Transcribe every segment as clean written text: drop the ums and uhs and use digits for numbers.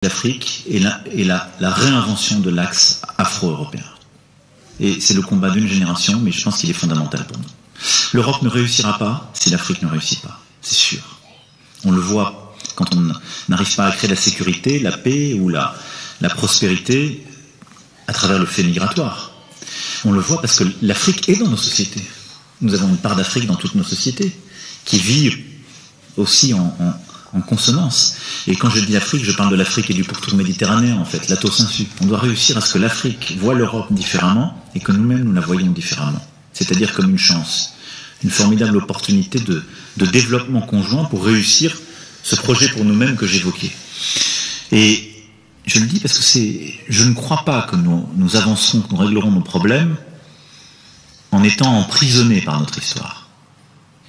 l'Afrique et la réinvention de l'axe afro-européen. Et c'est le combat d'une génération, mais je pense qu'il est fondamental pour nous. L'Europe ne réussira pas si l'Afrique ne réussit pas, c'est sûr. On le voit quand on n'arrive pas à créer la sécurité, la paix ou la prospérité à travers le fait migratoire. On le voit parce que l'Afrique est dans nos sociétés. Nous avons une part d'Afrique dans toutes nos sociétés qui vit aussi en consonance. Et quand je dis Afrique, je parle de l'Afrique et du pourtour méditerranéen, en fait, latos insu. On doit réussir à ce que l'Afrique voit l'Europe différemment et que nous-mêmes, nous la voyons différemment. C'est-à-dire comme une chance, une formidable opportunité de développement conjoint pour réussir ce projet pour nous-mêmes que j'évoquais. Et je le dis parce que je ne crois pas que nous avancerons, que nous réglerons nos problèmes en étant emprisonnés par notre histoire.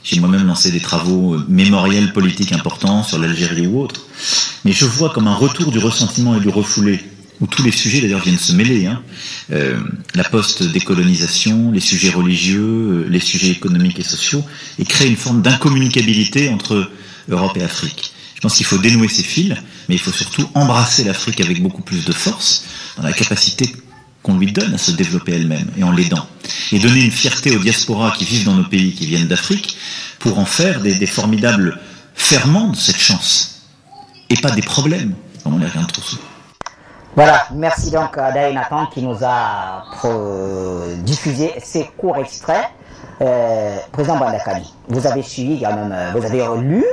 J'ai moi-même lancé des travaux mémoriels politiques importants sur l'Algérie ou autres, mais je vois comme un retour du ressentiment et du refoulé, où tous les sujets d'ailleurs viennent se mêler, la post-décolonisation, les sujets religieux, les sujets économiques et sociaux, et créer une forme d'incommunicabilité entre Europe et Afrique. Je pense qu'il faut dénouer ces fils, mais il faut surtout embrasser l'Afrique avec beaucoup plus de force, dans la capacité qu'on lui donne à se développer elle-même, et en l'aidant. Et donner une fierté aux diasporas qui vivent dans nos pays, qui viennent d'Afrique, pour en faire des formidables ferments de cette chance, et pas des problèmes, comme on les regarde trop souvent. Voilà, merci donc à Daye Nathan qui nous a diffusé ces courts extraits. Président Bandakani, vous avez suivi quand même, vous avez lu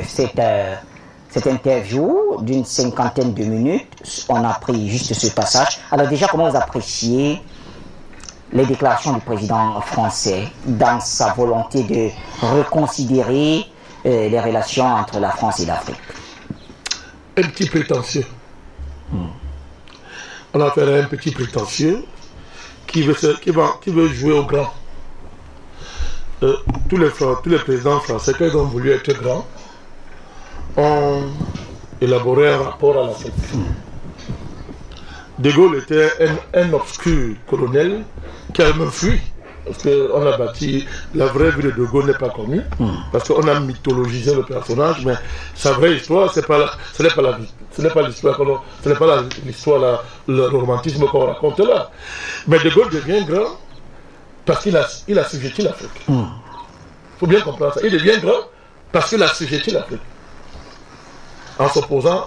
cette interview d'une 50aine de minutes. On a pris juste ce passage. Alors déjà, comment vous appréciez les déclarations du président français dans sa volonté de reconsidérer les relations entre la France et l'Afrique? Un petit prétentieux. On a affaire à un petit prétentieux qui veut jouer au grand. Tous les présidents français, quand ils ont voulu être grands, ont élaboré un rapport à l'Afrique. De Gaulle était un obscur colonel qui a même fui. Parce qu'on a bâti, la vraie vie de De Gaulle n'est pas connue, parce qu'on a mythologisé le personnage, mais sa vraie histoire, ce n'est pas l'histoire, le romantisme qu'on raconte là. Mais De Gaulle devient grand parce qu'il a sujetti l'Afrique. Il faut bien comprendre ça. Il devient grand parce qu'il a sujetti l'Afrique. En s'opposant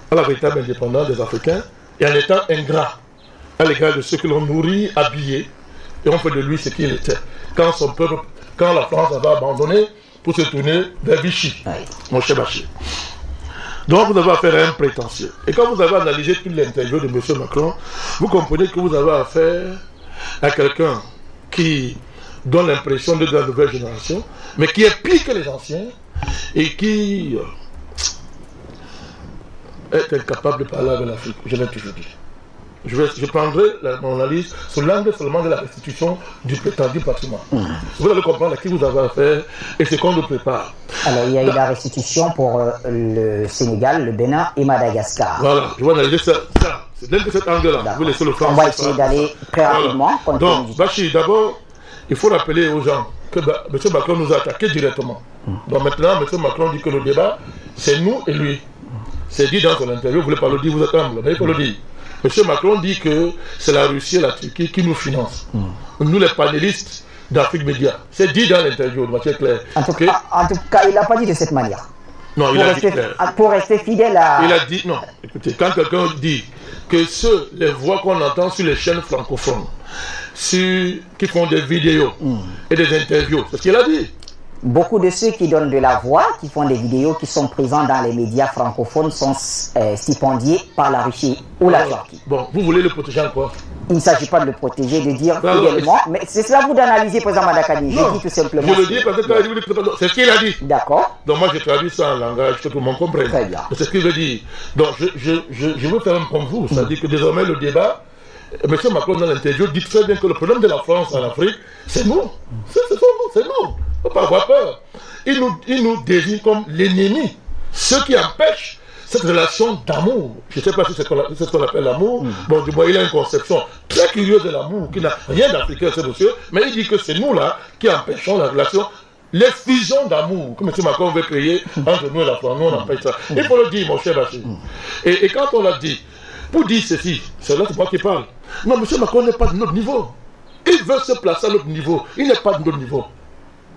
à la véritable indépendance des Africains et en étant ingrat à l'égard de ceux que l'on nourrit, habillés, et on fait de lui ce qu'il était. Quand la France avait abandonné pour se tourner vers Vichy, mon cher Bachir. Donc vous avez affaire à un prétentieux. Et quand vous avez analysé toute l'interview de M. Macron, vous comprenez que vous avez affaire à quelqu'un qui donne l'impression de la nouvelle génération, mais qui est pire que les anciens et qui est incapable de parler avec l'Afrique. Je l'ai toujours dit. Je prendrai mon analyse sous l'angle seulement de la restitution du prétendu patrimoine. Vous allez comprendre à qui vous avez affaire et ce qu'on nous prépare. Alors, il y a eu la restitution pour le Sénégal, le Bénin et Madagascar. Voilà, je vais analyser ça. C'est de cet angle-là. Vous laissez le France. On va essayer d'aller très rapidement. Donc, Bachir, d'abord, il faut rappeler aux gens que M. Macron nous a attaqué directement. Donc maintenant, M. Macron dit que le débat, c'est nous et lui. C'est dit dans son interview, vous ne voulez pas le dire, vous êtes humble, mais il faut le dire. M. Macron dit que c'est la Russie et la Turquie qui nous financent. Nous, les panélistes d'Afrique Média. C'est dit dans l'interview, de Mathieu Claire. En tout cas, il n'a pas dit de cette manière. Non, il a dit clair. Pour rester fidèle à... Il a dit, non, écoutez, quand quelqu'un dit que les voix qu'on entend sur les chaînes francophones, qui font des vidéos et des interviews, c'est ce qu'il a dit. Beaucoup de ceux qui donnent de la voix, qui font des vidéos, qui sont présents dans les médias francophones sont stipendiés par la Russie ou la Turquie. Bon, vous voulez le protéger encore? Il ne s'agit pas de le protéger, de dire fidèlement, mais c'est cela vous d'analyser, président Bandakani. Je dis tout simplement. Je le dis parce que c'est ce qu'il a dit. D'accord. Donc moi je traduis ça en langage que tout le monde comprenne. Très bien. C'est ce qu'il veut dire. Donc je veux faire un comme vous, c'est-à-dire que désormais le débat, M. Macron dans l'interview dit très bien que le problème de la France en Afrique, c'est nous. C'est nous. Il ne faut pas avoir peur. Il nous désigne comme l'ennemi. Ceux qui empêchent cette relation d'amour. Je ne sais pas si c'est ce qu'on appelle l'amour. Bon, du moins, il a une conception très curieuse de l'amour, qui n'a rien d'africain, ce monsieur. Mais il dit que c'est nous, là, qui empêchons la relation les fusions d'amour que M. Macron veut créer entre nous et la France, nous on n'a pas ça. Il faut le dire, mon cher Bachir. Et quand on l'a dit, pour dire ceci, c'est là c'est moi qui parle. Non, M. Macron n'est pas de notre niveau. Il veut se placer à notre niveau. Il n'est pas de notre niveau.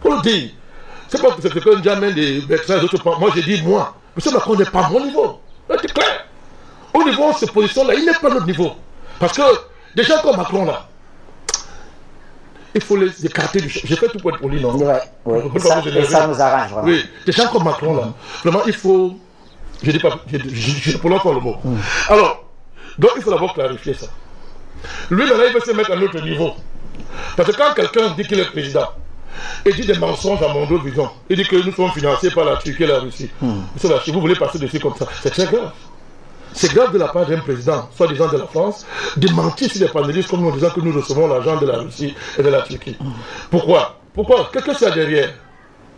Pour le dire. C'est pas parce que jamais des Bertrand et d'autres. Moi j'ai dit moi. M. Macron n'est pas à mon niveau. C'est clair. Au niveau de cette position-là, il n'est pas à notre niveau. Parce que des gens comme Macron là, il faut les écarter du champ. J'ai fait tout pour être poli, non? Ouais, oui. Et ça nous arrange vraiment. Oui, des gens comme Macron là, vraiment il faut. Je dis pas, je pour l'entendre le mot. Alors, donc il faut d'abord clarifier ça. Lui maintenant il veut se mettre à notre niveau. Parce que quand quelqu'un dit qu'il est président, et dit des mensonges à mon dos vision, il dit que nous sommes financés par la Turquie et la Russie. Monsieur Bachir, vous voulez passer dessus comme ça, c'est très grave. C'est grave de la part d'un président, soi-disant de la France, de mentir sur les panélistes comme nous disant que nous recevons l'argent de la Russie et de la Turquie. Pourquoi? Qu'est-ce qu'il y a derrière?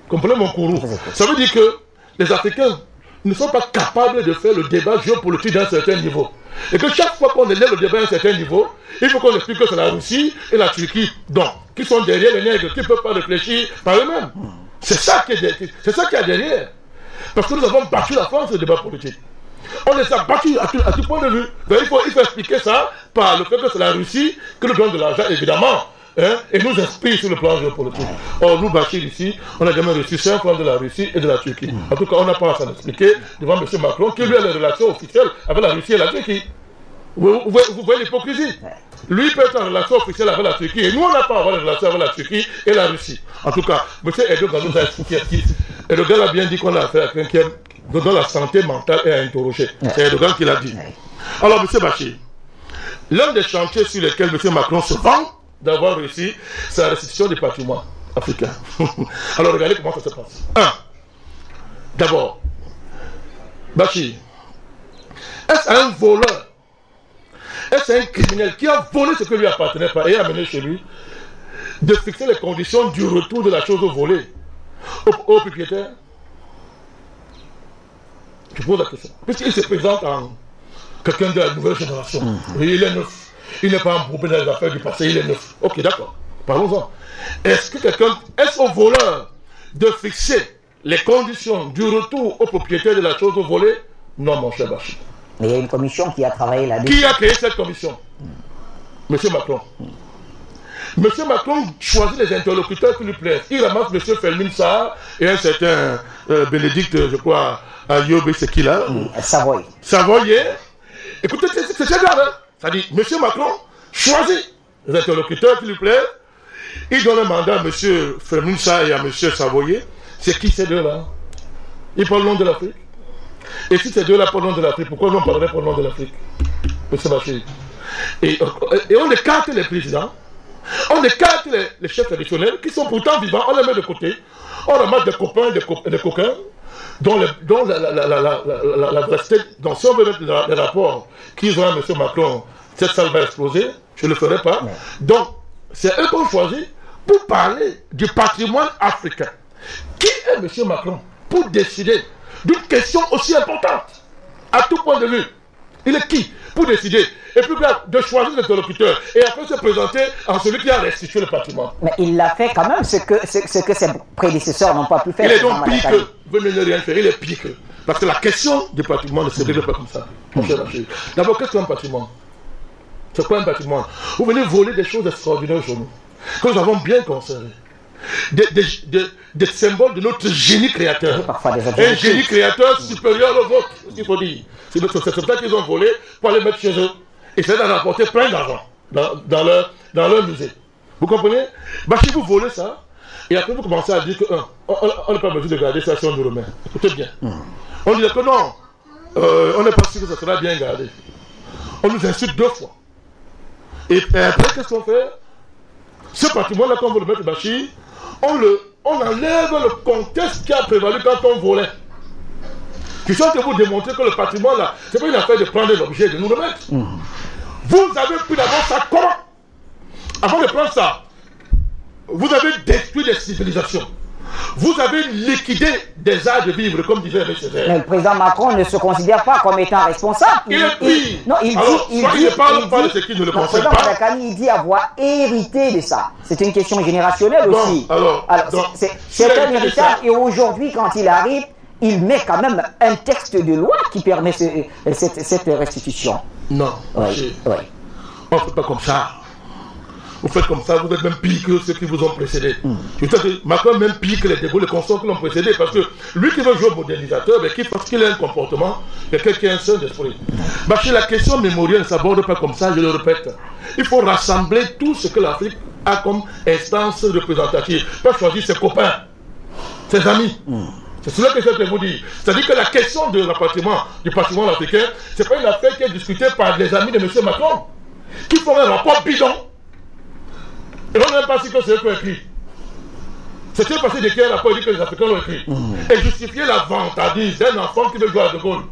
Comprenez mon courroux. Ça veut dire que les Africains ne sont pas capables de faire le débat géopolitique d'un certain niveau. Et que chaque fois qu'on élève le débat à un certain niveau, il faut qu'on explique que c'est la Russie et la Turquie, donc, qui sont derrière les nègres, qui ne peuvent pas réfléchir par eux-mêmes. C'est ça qui est derrière. Parce que nous avons battu la France au débat politique. On les a battus à tout point de vue. Donc il faut expliquer ça par le fait que c'est la Russie qui nous donne de l'argent, évidemment, hein, et nous inspire sur le plan géopolitique. Or, nous, Bachir, ici, on a jamais reçu 5 francs de la Russie et de la Turquie. En tout cas, on n'a pas à s'en expliquer devant M. Macron, qui lui a les relations officielles avec la Russie et la Turquie. Vous voyez l'hypocrisie. Lui peut être en relation officielle avec la Turquie, et nous, on n'a pas à avoir des relations avec la Turquie et la Russie. En tout cas, M. Erdogan nous a expliqué. Erdogan a bien dit qu'on a affaire à quelqu'un dont la santé mentale est à interroger. C'est Erdogan qui l'a dit. Alors, M. Bachir, l'un des chantiers sur lesquels M. Macron se vend d'avoir réussi, c'est la restitution du patrimoine africain. Alors, regardez comment ça se passe. 1. D'abord, Bachir, est-ce un voleur? Est-ce un criminel qui a volé ce que lui appartenait pas et a amené chez lui de fixer les conditions du retour de la chose volée au propriétaire? Je pose la question. Puisqu'il se présente en quelqu'un de la nouvelle génération. Il est neuf. Il n'est pas embourbé dans les affaires du passé, il est neuf. Ok, d'accord. Parlons-en. Est-ce au voleur de fixer les conditions du retour au propriétaire de la chose volée? Non, mon cher Bachir. Mais il y a une commission qui a travaillé là-dessus. Qui a créé cette commission? Monsieur Macron. Monsieur Macron choisit les interlocuteurs qui lui plaisent. Il ramasse M. Felmin Sarr et un certain Bénédicte, je crois, Ayoub, c'est qui là? Savoyer. Écoutez, c'est grave, hein? Ça dit, M. Macron choisit les interlocuteurs qui lui plaisent. Il donne un mandat à M. Felmin Sarr et à M. Savoyer. C'est qui ces deux-là? Ils parlent le nom de l'Afrique. Et si ces deux-là parlent le nom de l'Afrique, pourquoi nous on parlerait pour le nom de l'Afrique? M. Bachir. Et on écarte les présidents. On écarte les chefs traditionnels qui sont pourtant vivants, on les met de côté. On ramasse des copains et des coquins dont la vérité, dont si on veut mettre les rapports qu'ils ont à M. Macron, cette salle va exploser, je ne le ferai pas. Donc, c'est eux qu'on choisit pour parler du patrimoine africain. Qui est M. Macron pour décider d'une question aussi importante à tout point de vue? Il est qui pour décider? Et plus grave, de choisir l'interlocuteur et après se présenter en celui qui a restitué le patrimoine. Mais il l'a fait quand même, ce que ses prédécesseurs n'ont pas pu faire. Il est donc pire que, vous ne rien faire, il est pire que. Parce que la question du patrimoine ne se règle pas comme ça. D'abord, qu'est-ce qu'un patrimoine? C'est quoi un patrimoine? Vous venez voler des choses extraordinaires chez nous, que nous avons bien conservées. Des symboles de notre génie créateur. Un génie créateur supérieur au vôtre, ce qu'il faut dire. C'est ça qu'ils ont volé pour aller mettre chez eux. Et c'est d'en rapporter plein d'argent dans leur musée. Vous comprenez? Si vous volez ça, et après vous commencez à dire qu'on n'est pas besoin de garder ça si on nous remet. Écoutez bien. On dit que non, on n'est pas sûr que ça sera bien gardé. On nous insulte 2 fois. Et après, qu'est-ce qu'on fait? Ce patrimoine-là, quand vous le mettez Bachir, on enlève le contexte qui a prévalu quand on volait. Je suis en train de vous démontrer que le patrimoine là, c'est pas une affaire de prendre l'objet et de nous le mettre. Vous avez pris d'abord ça comment? Avant de prendre ça, vous avez détruit des civilisations. Vous avez liquidé des arts de vivre, comme disait M. Césaire. Mais le président Macron ne se considère pas comme étant responsable. Il est pire. Non, il Alors, dit... il ne parle pas de ce qui ne le concerne pas. Il dit avoir hérité de ça. C'est une question générationnelle aussi. C'est un héritage. Et aujourd'hui, quand il arrive, il met quand même un texte de loi qui permet cette restitution. Non. Oui. On ne fait pas comme ça. Vous faites comme ça, vous êtes même pire que ceux qui vous ont précédé. Je sais que Macron est même pire que les De Gaulle, les consorts qui l'ont précédé, parce que lui qui veut jouer au modernisateur, mais qu'il ait un comportement, quelqu'un qui a un seul d'esprit. Bachir, la question mémorielle ne s'aborde pas comme ça, je le répète. Il faut rassembler tout ce que l'Afrique a comme instance représentative. Pas choisir ses copains, ses amis. C'est cela que je vais vous dire. C'est-à-dire que la question de rapatriement du patrimoine africain, ce n'est pas une affaire qui est discutée par les amis de M. Macron, qui font un rapport bidon. Et on n'a même pas si que c'est eux qui ont écrit. C'est passé d'écrire un rapport, il dit que les Africains l'ont écrit. Et justifier la vantardise d'un enfant qui veut jouer à De Gaulle,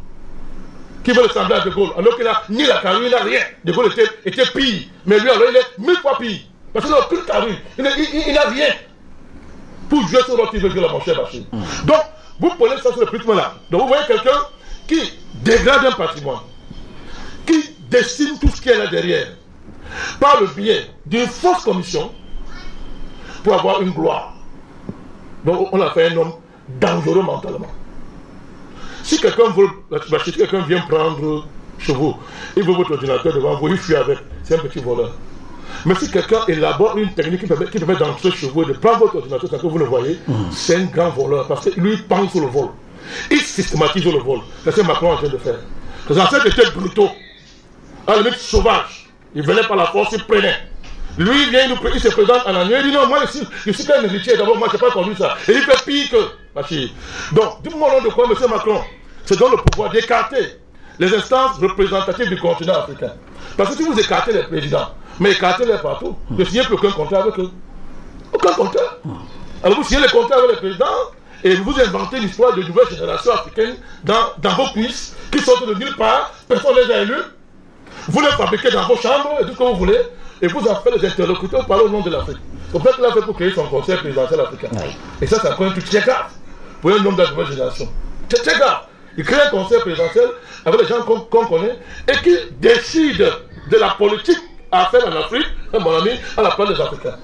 qui veut ressembler à De Gaulle, alors qu'il n'a ni la carrure, il n'a rien. De Gaulle était pire. Mais lui, alors, il est 1000 fois pire. Parce qu'il n'a aucune carrure. Il n'a rien. Pour jouer sur l'autre, il veut jouer la manchette Bachir. Donc, vous prenez ça sur le prisme là. Donc, vous voyez quelqu'un qui dégrade un patrimoine, qui dessine tout ce qu'il y a là derrière, par le biais d'une fausse commission pour avoir une gloire. Donc on a fait un homme dangereux mentalement. Si quelqu'un vient prendre chez vous, il veut votre ordinateur devant vous, il fuit avec, c'est un petit voleur. Mais si quelqu'un élabore une technique qui permet d'entrer chez vous et de prendre votre ordinateur sans que vous le voyez, c'est un grand voleur parce que lui il pense sur le vol. Il systématise le vol. C'est ce que Macron est en train de faire. Les ancêtres étaient brutaux, à la limite sauvages. Il venait par la force, il prenait. Lui, il vient, il se présente en annuel, il dit non, moi je suis qu'un héritier, d'abord, moi je n'ai pas connu ça. Et il fait pire que Bachir. Donc, dis-moi au nom de quoi, M. Macron, c'est dans le pouvoir d'écarter les instances représentatives du continent africain. Parce que si vous écartez les présidents, mais écartez-les partout, ne signez plus aucun contrat avec eux. Aucun contrat. Alors vous signez les contrats avec les présidents et vous inventez l'histoire de nouvelles générations africaines dans vos cuisses qui sortent de nulle part, personne ne les a élus. Vous les fabriquez dans vos chambres et tout ce que vous voulez, et vous en faites les interlocuteurs par le nom de l'Afrique. C'est pour ça qu'il a fait pour créer son conseil présidentiel africain. Et ça, c'est encore un truc très grave pour un homme de la nouvelle génération. C'est très grave. Il crée un conseil présidentiel avec les gens qu'on connaît et qui décide de la politique à faire en Afrique, mon ami, à la place des Africains.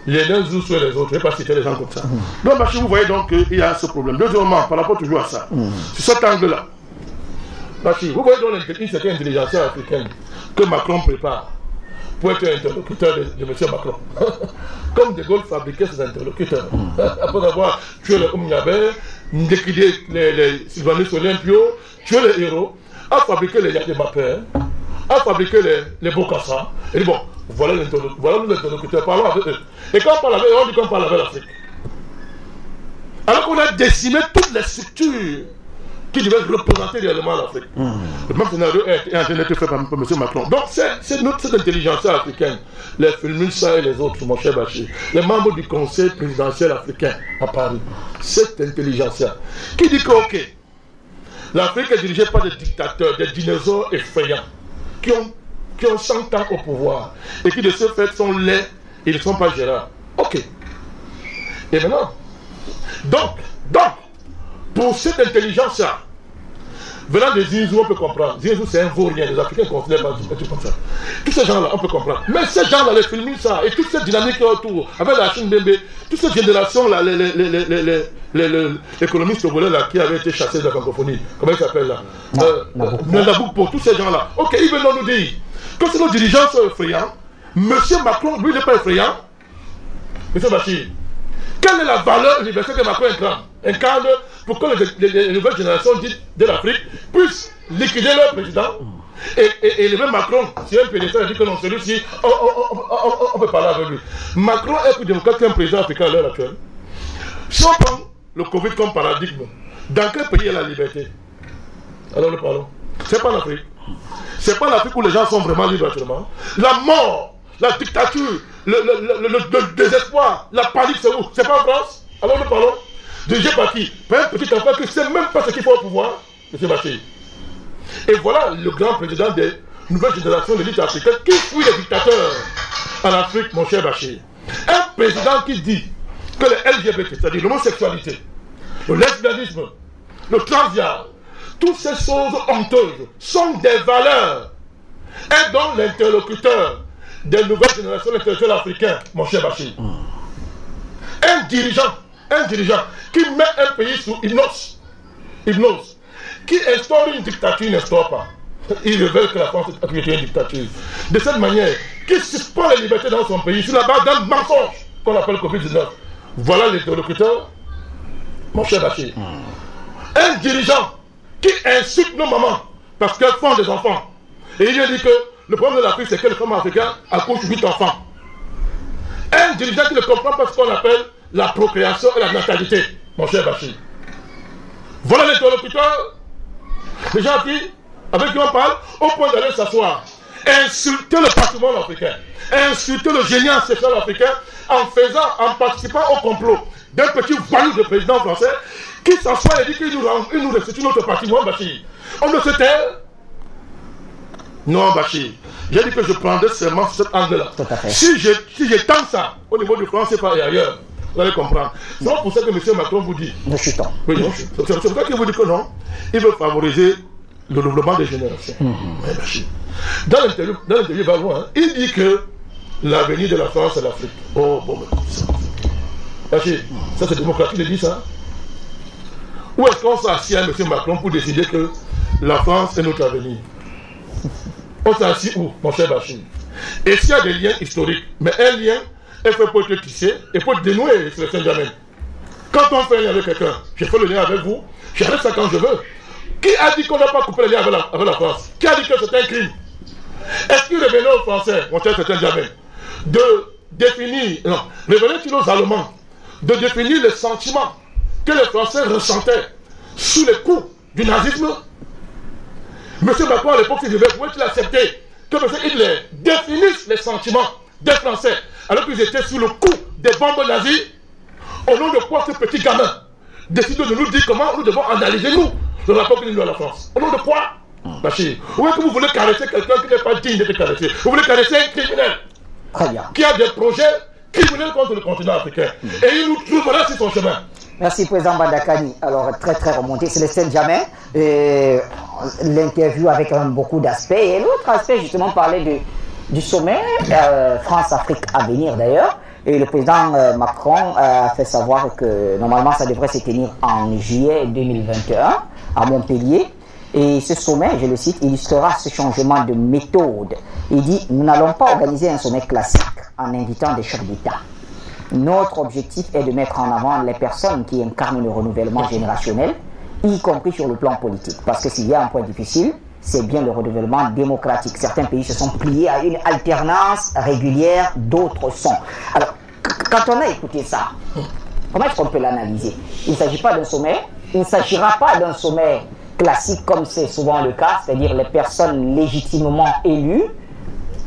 Les uns jouent sur les autres, je ne vais pas citer les gens comme ça. Donc, Bachir, vous voyez donc qu'il y a ce problème. Deuxièmement, par rapport toujours à ça, sur cet angle-là, Bachir, vous voyez donc une certaine intelligence africaine que Macron prépare pour être interlocuteur de M. Macron. Comme De Gaulle fabriquait ses interlocuteurs. Après avoir tué le Oumniabé, liquidé les Sylvanus Olympio, tué les héros, a fabriqué les Yademapé, a fabriqué les Bokassa. Et dit bon, voilà nos interlocuteurs, parlons avec eux. Et quand on parle avec eux, on dit qu'on parle avec l'Afrique. Alors qu'on a décimé toutes les structures qui devait représenter réellement l'Afrique. Le même scénario est en train d'être fait par M. Macron. Donc c'est cette intelligence africaine, les Fulmulsa et les autres, mon cher Bachir, les membres du Conseil présidentiel africain à Paris, cette intelligence-là, qui dit que ok, l'Afrique est dirigée par des dictateurs, des dinosaures effrayants, qui ont 100 ans au pouvoir, et qui de ce fait sont laids, ils ne sont pas gérables. Ok. Et maintenant, donc, pour cette intelligence-là, venant de Zizou, on peut comprendre. Zizou, c'est un vaurien. Les Africains considèrent pas un truc comme ça. Tous ces gens-là, on peut comprendre. Mais ces gens-là, les films, ça, et toute cette dynamique autour, avec la Chine Bembe, toute cette génération-là, l'économiste togolais là, qui avait été chassé de la francophonie, comment il s'appelle là Nabou, pour tous ces gens-là. Ok, ils veulent nous dire que c'est nos dirigeants sont effrayants. Monsieur Macron, lui, il n'est pas effrayant. Monsieur Bachir, quelle est la valeur universelle que Macron incarne pour que les nouvelles générations dites de l'Afrique puissent liquider leur président et le même Macron, si un pédestal a dit que non, celui-ci, on peut parler avec lui. Macron est plus démocrate qu'un président africain à l'heure actuelle. Si on prend le Covid comme paradigme, dans quel pays il y a la liberté? Alors nous parlons. C'est pas l'Afrique. C'est pas l'Afrique où les gens sont vraiment libres actuellement. La mort, la dictature, le désespoir, la panique, c'est où? C'est pas en France? Alors nous parlons. Dirigé par qui? Par un petit enfant qui ne sait même pas ce qu'il faut au pouvoir, M. Bachir. Et voilà le grand président des nouvelles générations de l'élite africaine qui fuit les dictateurs en Afrique, mon cher Bachir. Un président qui dit que le LGBT, c'est-à-dire l'homosexualité, le lesbianisme, le transgenre, toutes ces choses honteuses sont des valeurs et dont l'interlocuteur des nouvelles générations intellectuelles africaines, mon cher Bachir, un dirigeant qui met un pays sous hypnose, qui instaure une dictature, n'instaure pas. Il révèle que la France est une dictature. De cette manière, qui suspend les libertés dans son pays sur la base d'un mensonge qu'on appelle Covid-19. Voilà l'interlocuteur, mon cher Bachir. Un dirigeant qui insulte nos mamans parce qu'elles font des enfants. Et il vient dire que le problème de l'Afrique, c'est que les femmes africaines accouchent 8 enfants. Un dirigeant qui ne comprend pas ce qu'on appelle la procréation et la natalité, mon cher Bachir. Voilà l'interlocuteur, les gens avec qui on parle, au point d'aller s'asseoir, insulter le patrimoine africain, insulter le génie ancestral africain en participant au complot d'un petit voyou de président français qui s'assoit et dit qu'il nous restitue notre patrimoine, Bachir. On ne se tait. Non, Bachir. J'ai dit que je prendrais seulement cet angle-là. Si j'étends ça au niveau du franc CFA et ailleurs, vous allez comprendre. C'est pour ça que M. Macron vous dit. C'est pour ça qu'il vous dit que non. Il veut favoriser le développement des générations. Dans l'interview, il va loin. Il dit que l'avenir de la France, c'est l'Afrique. Oh, bon, mais Bachir, ça c'est démocratique, il dit ça. Où est-ce qu'on s'assied à M. Macron pour décider que la France est notre avenir? On s'assied où, mon cher Bachir? Et s'il y a des liens historiques, mais un lien est fait pour être tissé et pour dénouer sur le Saint-Germain. Quand on fait un lien avec quelqu'un, je fais le lien avec vous, j'arrête ça quand je veux. Qui a dit qu'on n'a pas coupé le lien avec la France? Qui a dit que c'est un crime? Est-ce qu'il revenait aux Français, mon cher Saint-Germain, de définir, non, revenait-il aux Allemands, de définir les sentiments que les Français ressentaient sous les coups du nazisme? M. Macron, à l'époque, pouvait-il accepter que M. Hitler définisse les sentiments des Français alors qu'ils étaient sous le coup des bombes nazies? Au nom de quoi ce petit gamin décide de nous dire comment nous devons analyser, nous, le rapport que nous avons à la France? Au nom de quoi, Bachir? Où est-ce que vous voulez caresser quelqu'un qui n'est pas digne d'être caressé? Vous voulez caresser un criminel qui a des projets criminels contre le continent africain. Et il nous trouvera sur son chemin. Merci, Président Bandakani. Alors, très remonté. Célestin Djamé, l'interview avec beaucoup d'aspects. Et l'autre aspect, justement, parlait du sommet France-Afrique à venir, d'ailleurs. Et le président Macron a fait savoir que, normalement, ça devrait se tenir en juillet 2021 à Montpellier. Et ce sommet, je le cite, illustrera ce changement de méthode. Il dit, nous n'allons pas organiser un sommet classique en invitant des chefs d'État. Notre objectif est de mettre en avant les personnes qui incarnent le renouvellement générationnel, y compris sur le plan politique. Parce que s'il y a un point difficile, c'est bien le renouvellement démocratique. Certains pays se sont pliés à une alternance régulière, d'autres sont. Alors, quand on a écouté ça, comment est-ce qu'on peut l'analyser? Il ne s'agit pas d'un sommet, il ne s'agira pas d'un sommet classique comme c'est souvent le cas, c'est-à-dire les personnes légitimement élues,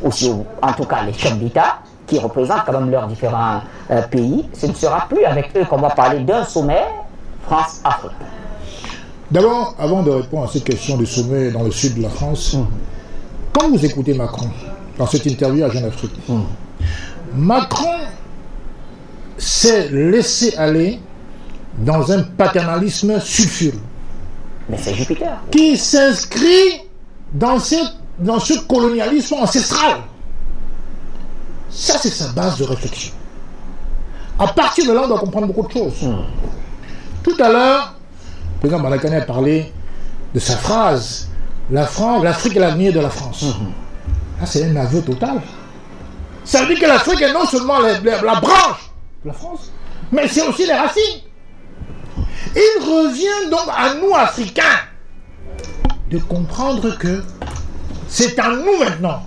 ou si, en tout cas les chefs d'État, qui représentent quand même leurs différents pays. Ce ne sera plus avec eux qu'on va parler d'un sommet France-Afrique. D'abord, avant de répondre à cette question du sommet dans le sud de la France, quand vous écoutez Macron, dans cette interview à Jeune Afrique, Macron s'est laissé aller dans un paternalisme sulfureux. Mais c'est Jupiter. Qui s'inscrit dans ce colonialisme ancestral. Ça, c'est sa base de réflexion. À partir de là, on doit comprendre beaucoup de choses. Tout à l'heure, le président Bandakani a parlé de sa phrase « l'Afrique est l'avenir de la France ». Là, c'est un aveu total. Ça veut dire que l'Afrique est non seulement la branche de la France, mais c'est aussi les racines. Il revient donc à nous, Africains, de comprendre que c'est à nous maintenant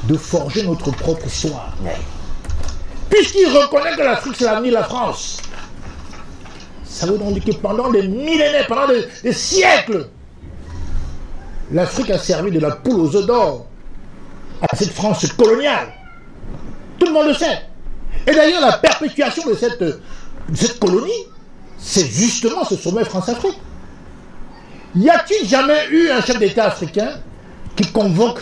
de forger notre propre histoire. Puisqu'il reconnaît que l'Afrique c'est l'avenir de la France, ça veut donc dire que pendant des millénaires, pendant des siècles, l'Afrique a servi de la poule aux œufs d'or à cette France coloniale. Tout le monde le sait. Et d'ailleurs, la perpétuation de cette colonie, c'est justement ce sommet France-Afrique. Y a-t-il jamais eu un chef d'État africain qui convoque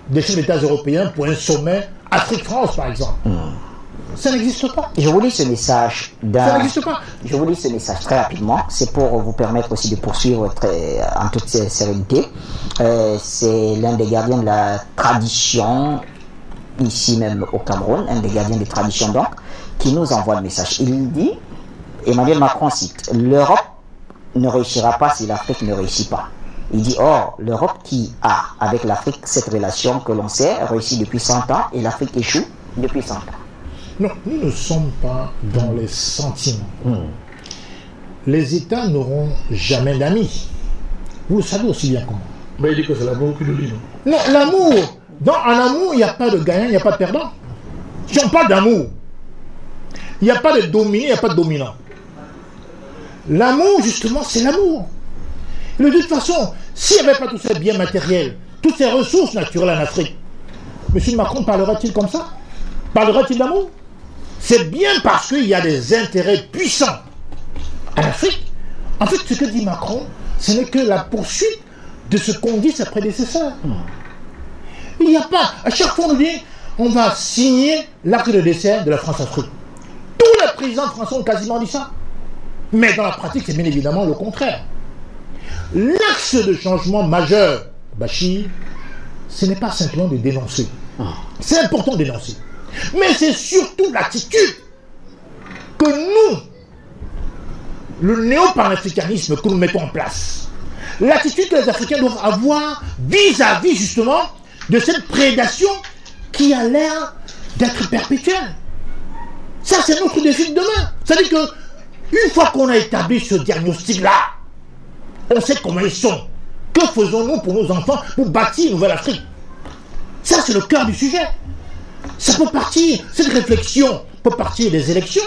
des chefs d'État européens pour un sommet Afrique-France, par exemple? Ça n'existe pas. Je vous lis ce message Ça n'existe pas. Je vous lis ce message très rapidement. C'est pour vous permettre aussi de poursuivre en toute sérénité. C'est l'un des gardiens de la tradition, ici même au Cameroun, un des gardiens des traditions donc, qui nous envoie le message. Il dit, Emmanuel Macron cite, l'Europe ne réussira pas si l'Afrique ne réussit pas. Il dit, or, l'Europe qui a avec l'Afrique cette relation que l'on sait réussit depuis 100 ans et l'Afrique échoue depuis 100 ans. Non, nous ne sommes pas dans les sentiments. Les États n'auront jamais d'amis. Vous le savez aussi bien que moi. Mais il dit que c'est l'amour qui nous lie. Non, l'amour. Dans un amour, il n'y a pas de gagnant, il n'y a pas de perdant. Si on parle d'amour, il n'y a pas de dominé, il n'y a pas de dominant. L'amour, justement, c'est l'amour. De toute façon, s'il n'y avait pas tous ces biens matériels, toutes ces ressources naturelles en Afrique, M. Macron parlera-t-il comme ça? Parlera-t-il d'amour? C'est bien parce qu'il y a des intérêts puissants en Afrique. En fait, ce que dit Macron, ce n'est que la poursuite de ce qu'ont dit ses prédécesseurs. Il n'y a pas, à chaque fois on nous dit, on va signer l'acte de décès de la France-Afrique. Tous les présidents français ont quasiment dit ça. Mais dans la pratique, c'est bien évidemment le contraire. L'axe de changement majeur, Bachir, ce n'est pas simplement de dénoncer. C'est important de dénoncer. Mais c'est surtout l'attitude que nous, le néo-panafricanisme que nous mettons en place, l'attitude que les Africains doivent avoir vis-à-vis justement de cette prédation qui a l'air d'être perpétuelle. Ça, c'est notre défi de demain. C'est-à-dire que une fois qu'on a établi ce diagnostic-là, on sait comment ils sont. Que faisons-nous pour nos enfants pour bâtir une nouvelle Afrique? Ça, c'est le cœur du sujet. Ça peut partir, cette réflexion peut partir des élections.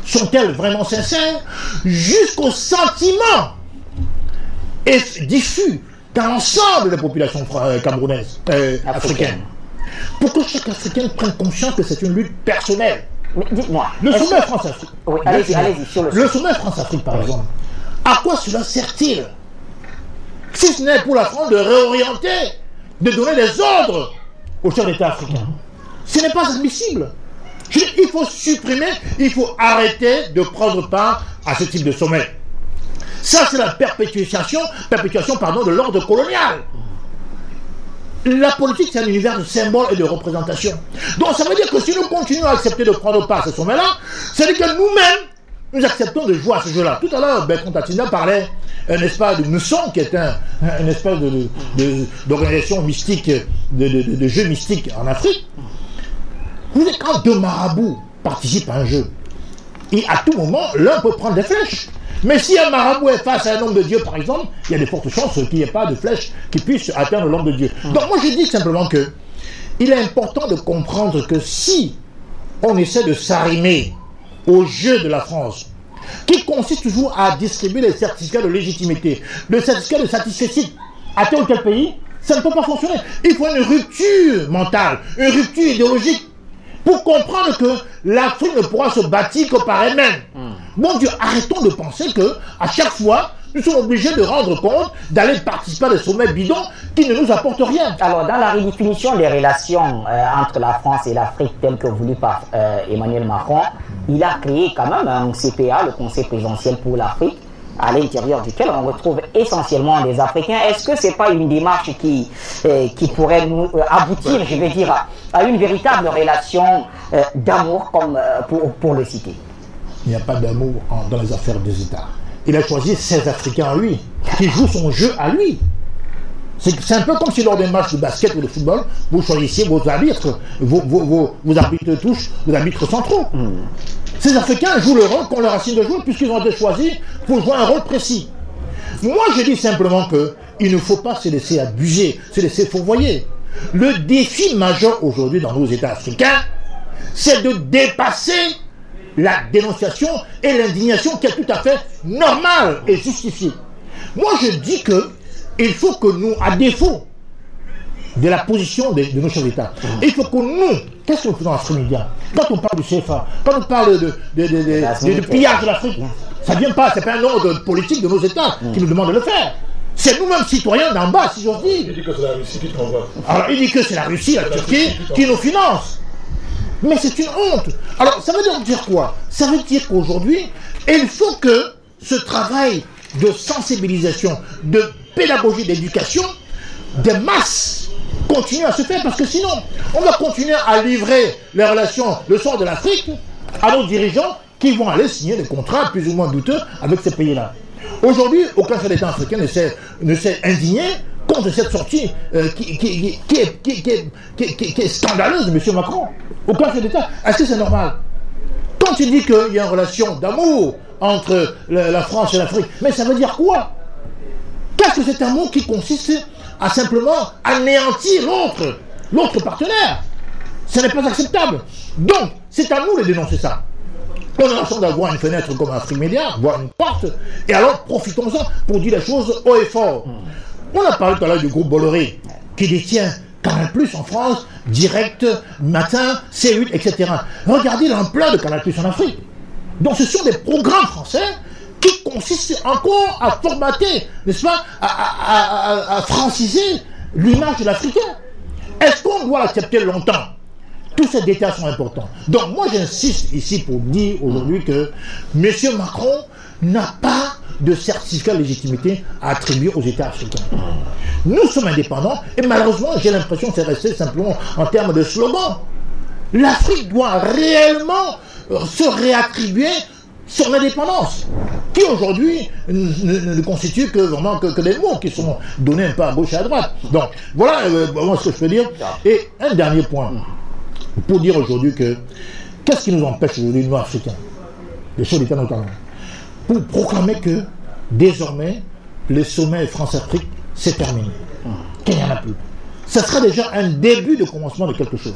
Sont-elles vraiment sincères? Jusqu'au sentiment diffus dans l'ensemble des populations camerounaises, africaines. Pour que chaque Africain prenne conscience que c'est une lutte personnelle. Mais dites-moi. Le sommet France-Afrique. Oui, allez-y, sur le sommet France-Afrique, par exemple. À quoi cela sert-il? Si ce n'est pour la France de réorienter, de donner des ordres aux chefs d'État africains. Ce n'est pas admissible. Il faut supprimer, il faut arrêter de prendre part à ce type de sommet. Ça, c'est la perpétuation de l'ordre colonial. La politique, c'est un univers de symboles et de représentations. Donc, ça veut dire que si nous continuons à accepter de prendre part à ce sommet-là, ça veut dire que nous-mêmes, nous acceptons de jouer à ce jeu-là. Tout à l'heure, Bertrand Tatina parlait, n'est-ce pas, de Mousson, qui est une espèce d'organisation mystique, de jeu mystique en Afrique. Vous savez, quand deux marabouts participent à un jeu, et à tout moment, l'un peut prendre des flèches. Mais si un marabout est face à un homme de Dieu, par exemple, il y a de fortes chances qu'il n'y ait pas de flèche qui puisse atteindre l'homme de Dieu. Donc moi, je dis simplement que il est important de comprendre que si on essaie de s'arrimer au jeu de la France, qui consiste toujours à distribuer des certificats de légitimité, des certificats de satisfecit à tel ou tel pays, ça ne peut pas fonctionner. Il faut une rupture mentale, une rupture idéologique, pour comprendre que l'Afrique ne pourra se bâtir que par elle-même. Bon Dieu, arrêtons de penser que à chaque fois, nous sommes obligés de rendre compte, d'aller participer à des sommets bidons qui ne nous apportent rien. Alors, dans la redéfinition des relations entre la France et l'Afrique, telle que voulue par Emmanuel Macron, il a créé quand même un CPA, le Conseil présidentiel pour l'Afrique, à l'intérieur duquel on retrouve essentiellement des Africains. Est-ce que ce n'est pas une démarche qui pourrait nous aboutir, je vais dire, à une véritable relation d'amour, comme pour le citer? Il n'y a pas d'amour dans les affaires des États. Il a choisi 16 Africains à lui, qui jouent son jeu à lui. C'est un peu comme si lors des matchs de basket ou de football, vous choisissiez vos arbitres, vos arbitres de touche, vos arbitres centraux. Ces Africains jouent le rôle qu'on leur assigne de jouer puisqu'ils ont été choisis pour jouer un rôle précis. Moi, je dis simplement qu'il ne faut pas se laisser abuser, se laisser fourvoyer. Le défi majeur aujourd'hui dans nos États africains, c'est de dépasser la dénonciation et l'indignation qui est tout à fait normale et justifiée. Moi, je dis qu'il faut que nous, à défaut de la position de nos chefs d'État, il faut que nous, qu'est-ce que nous faisons en Afrique média? Quand on parle du CFA, quand on parle de pillage de l'Afrique, ça ne vient pas, c'est pas un ordre politique de nos États qui nous demande de le faire. C'est nous-mêmes citoyens d'en bas, si j'ose dire. Il dit que c'est la Russie qui t'envoie. Alors il dit que c'est la Russie, la Turquie qui nous finance. Mais c'est une honte. Alors, ça veut dire quoi? Ça veut dire qu'aujourd'hui, il faut que ce travail de sensibilisation, de pédagogie, d'éducation, des masses continue à se faire, parce que sinon, on va continuer à livrer les relations, le sort de l'Afrique, à nos dirigeants qui vont aller signer des contrats plus ou moins douteux avec ces pays-là. Aujourd'hui, aucun chef d'État africain ne s'est indigné contre cette sortie qui est scandaleuse de M. Macron. Aucun chef d'État. Est-ce que c'est normal? Quand il dit qu'il y a une relation d'amour entre la France et l'Afrique, mais ça veut dire quoi? Qu'est-ce que cet amour qui consiste à simplement anéantir l'autre partenaire? Ce n'est pas acceptable. Donc, c'est à nous de dénoncer ça. On a l'impression d'avoir une fenêtre comme Afrique Média, voire une porte, et alors profitons-en pour dire les choses haut et fort. On a parlé tout à l'heure du groupe Bolloré, qui détient Canal+ en France, Direct, Matin, C8, etc. Regardez l'ampleur de Canal+ en Afrique. Donc ce sont des programmes français qui consistent encore à formater, n'est-ce pas, à franciser l'image de l'Africain. Est-ce qu'on doit l'accepter longtemps? Tous ces détails sont importants. Donc moi j'insiste ici pour dire aujourd'hui que M. Macron n'a pas de certificat de légitimité à attribuer aux États africains. Nous sommes indépendants et malheureusement j'ai l'impression que c'est resté simplement en termes de slogan. L'Afrique doit réellement se réattribuer son indépendance, qui aujourd'hui ne constitue que vraiment que des mots qui sont donnés un peu à gauche et à droite. Donc voilà ce que je peux dire. Et un dernier point, pour dire aujourd'hui que qu'est-ce qui nous empêche aujourd'hui, nous Africains, les chefs d'État notamment, pour proclamer que désormais le sommet France-Afrique c'est terminé, qu'il n'y en a plus. Ça sera déjà un début de commencement de quelque chose.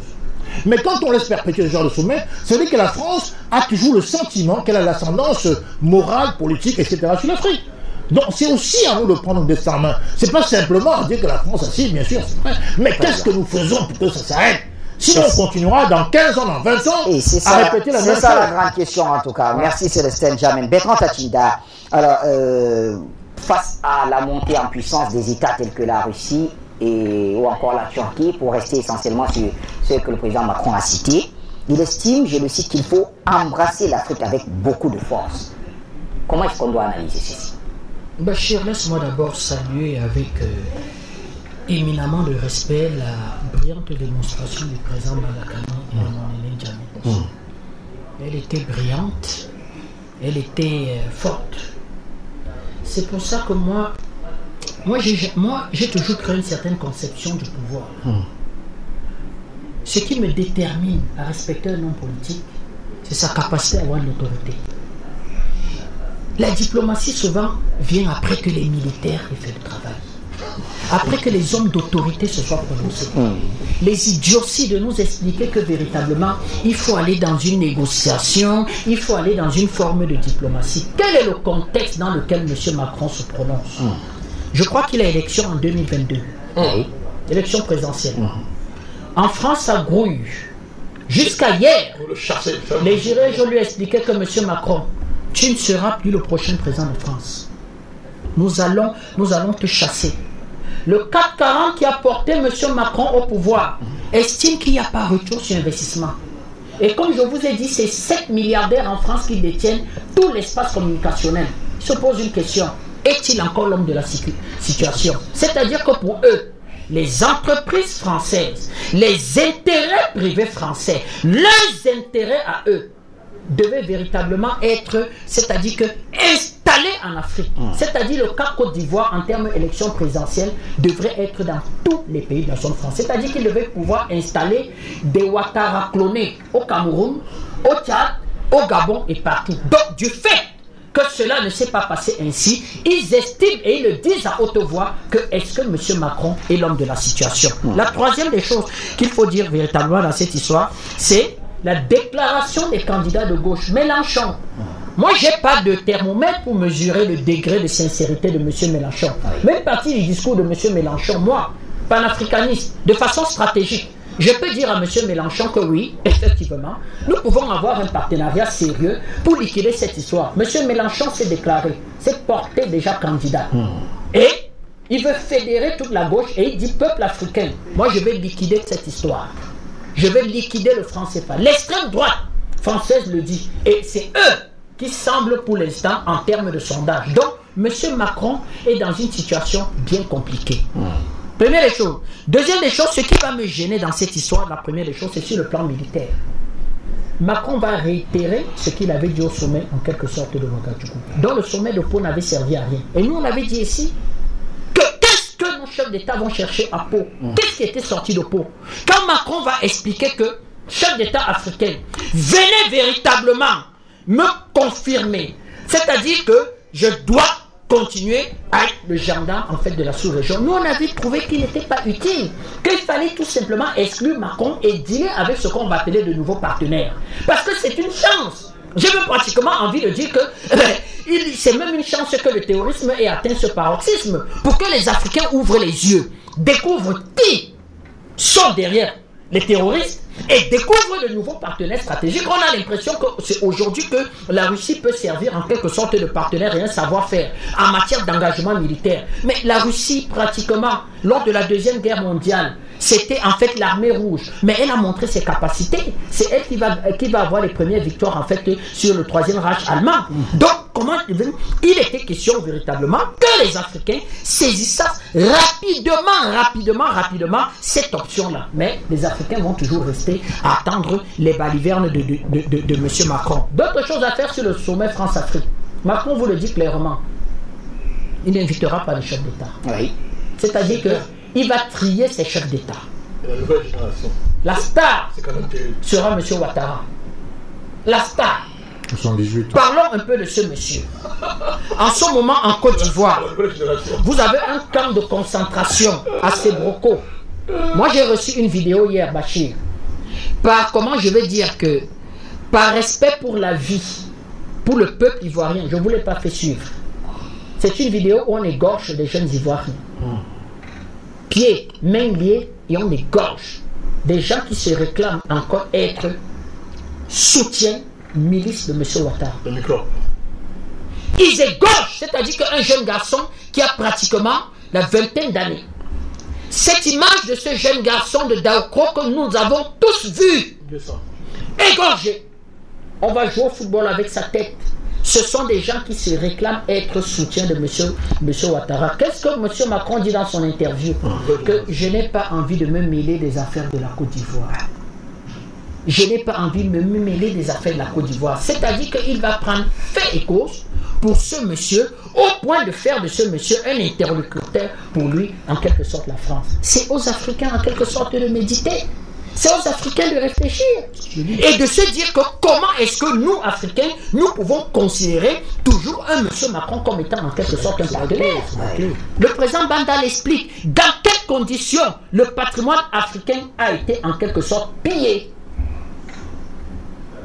Mais quand on laisse perpétuer ce genre de sommet, ça veut dire que la France a toujours le sentiment qu'elle a l'ascendance morale, politique, etc. sur l'Afrique. Donc c'est aussi à nous de prendre notre destin en main. C'est pas simplement dire que la France assiste, bien sûr, c'est vrai. Mais qu'est-ce que nous faisons pour que ça s'arrête? Sinon on continuera dans 15 ans, dans 20 ans, à répéter la même chose. C'est ça la grande question en tout cas. Merci Célestin Djamène. Bertrand Tachinda, alors face à la montée en puissance des États tels que la Russie, ou encore la Turquie, pour rester essentiellement sur ce que le président Macron a cité, il estime, je le cite, qu'il faut embrasser l'Afrique avec beaucoup de force. Comment est-ce qu'on doit analyser ceci? Bachir, laisse-moi d'abord saluer avec éminemment de respect la brillante démonstration du président Balakani et de mon élève Djamène. Elle était brillante, elle était forte. C'est pour ça que moi j'ai toujours créé une certaine conception du pouvoir. Ce qui me détermine à respecter un homme politique, c'est sa capacité à avoir de l'autorité. La diplomatie souvent vient après que les militaires aient fait le travail. Après que les hommes d'autorité se soient prononcés. Les idioties de nous expliquer que véritablement, il faut aller dans une négociation, il faut aller dans une forme de diplomatie. Quel est le contexte dans lequel M. Macron se prononce? Je crois qu'il y a élection en 2022. Élection présidentielle. En France, ça grouille. Jusqu'à hier, les dirigeants lui expliquaient que M. Macron, tu ne seras plus le prochain président de France. Nous allons te chasser. Le CAC 40 qui a porté M. Macron au pouvoir estime qu'il n'y a pas retour sur investissement. Et comme je vous ai dit, c'est 7 milliardaires en France qui détiennent tout l'espace communicationnel. Il se pose une question. Est-il encore l'homme de la situation? C'est-à-dire que pour eux, les entreprises françaises, les intérêts privés français, leurs intérêts à eux, devaient véritablement être, c'est-à-dire que installés en Afrique. C'est-à-dire le cas Côte d'Ivoire en termes d'élection présidentielle devrait être dans tous les pays de la zone française. C'est-à-dire qu'ils devaient pouvoir installer des Ouattara clonés au Cameroun, au Tchad, au Gabon et partout. Donc du fait que cela ne s'est pas passé ainsi, ils estiment et ils le disent à haute voix que est-ce que M. Macron est l'homme de la situation. La troisième des choses qu'il faut dire véritablement dans cette histoire, c'est la déclaration des candidats de gauche. Mélenchon. Moi, je n'ai pas de thermomètre pour mesurer le degré de sincérité de M. Mélenchon. Même partie du discours de M. Mélenchon, moi, panafricaniste, de façon stratégique, je peux dire à M. Mélenchon que oui, effectivement, nous pouvons avoir un partenariat sérieux pour liquider cette histoire. M. Mélenchon s'est déclaré, s'est porté déjà candidat. Et il veut fédérer toute la gauche et il dit peuple africain, moi je vais liquider cette histoire. je vais liquider le franc CFA. L'extrême droite française le dit. Et c'est eux qui semblent pour l'instant en termes de sondage. Donc, M. Macron est dans une situation bien compliquée. Première des choses. Deuxième des choses, ce qui va me gêner dans cette histoire, la première des choses, c'est sur le plan militaire. Macron va réitérer ce qu'il avait dit au sommet, en quelque sorte, de Ouagadougou. Dont le sommet de Pau n'avait servi à rien. Et nous, on avait dit ici que qu'est-ce que nos chefs d'État vont chercher à Pau? Qu'est-ce qui était sorti de Pau? Quand Macron va expliquer que chefs d'État africains, venez véritablement me confirmer, c'est-à-dire que je dois continuer à être le gendarme en fait de la sous-région. Nous on avait trouvé qu'il n'était pas utile, qu'il fallait tout simplement exclure Macron et dealer avec ce qu'on va appeler de nouveaux partenaires. Parce que c'est une chance. J'ai même pratiquement envie de dire que c'est même une chance que le terrorisme ait atteint ce paroxysme pour que les Africains ouvrent les yeux, découvrent qui sont derrière les terroristes et découvrent de nouveaux partenaires stratégiques. On a l'impression que c'est aujourd'hui que la Russie peut servir en quelque sorte de partenaire et un savoir-faire en matière d'engagement militaire. Mais la Russie, pratiquement, lors de la Deuxième Guerre mondiale, c'était en fait l'armée rouge. Mais elle a montré ses capacités. C'est elle qui va avoir les premières victoires en fait sur le Troisième Reich allemand. Donc, comment il était question véritablement que les Africains saisissent rapidement cette option-là. Mais les Africains vont toujours rester à attendre les balivernes de M. Macron. D'autres choses à faire sur le sommet France-Afrique. Macron vous le dit clairement. Il n'invitera pas les chefs d'État. Oui. C'est-à-dire qu'il va trier ses chefs d'État. La nouvelle génération. La star C'est quand même terrible. sera M. Ouattara. La star. 78. Parlons un peu de ce monsieur. En ce moment, en Côte d'Ivoire, La nouvelle génération. vous avez un camp de concentration à Sébroko. Moi, j'ai reçu une vidéo hier, Bachir. Comment je vais dire que, par respect pour la vie, pour le peuple ivoirien, je ne vous l'ai pas fait suivre. C'est une vidéo où on égorge des jeunes Ivoiriens. Pieds, mains liés, et on égorge des gens qui se réclament encore être soutien milice de M. Ouattara. Le micro. Ils égorgent, c'est-à-dire qu'un jeune garçon qui a pratiquement la vingtaine d'années. Cette image de ce jeune garçon de Daokro que nous avons tous vu, égorgé. On va jouer au football avec sa tête. Ce sont des gens qui se réclament être soutien de M. Ouattara. Qu'est-ce que M. Macron dit dans son interview? Que je n'ai pas envie de me mêler des affaires de la Côte d'Ivoire. Je n'ai pas envie de me mêler des affaires de la Côte d'Ivoire. C'est-à-dire qu'il va prendre fait et cause pour ce monsieur, au point de faire de ce monsieur un interlocuteur pour lui, en quelque sorte, la France. C'est aux Africains, en quelque sorte, de méditer. C'est aux Africains de réfléchir. Et de se dire que comment est-ce que nous, Africains, nous pouvons considérer toujours un monsieur Macron comme étant en quelque sorte un partenaire. Le président Banda l'explique. Dans quelles conditions le patrimoine africain a été en quelque sorte pillé?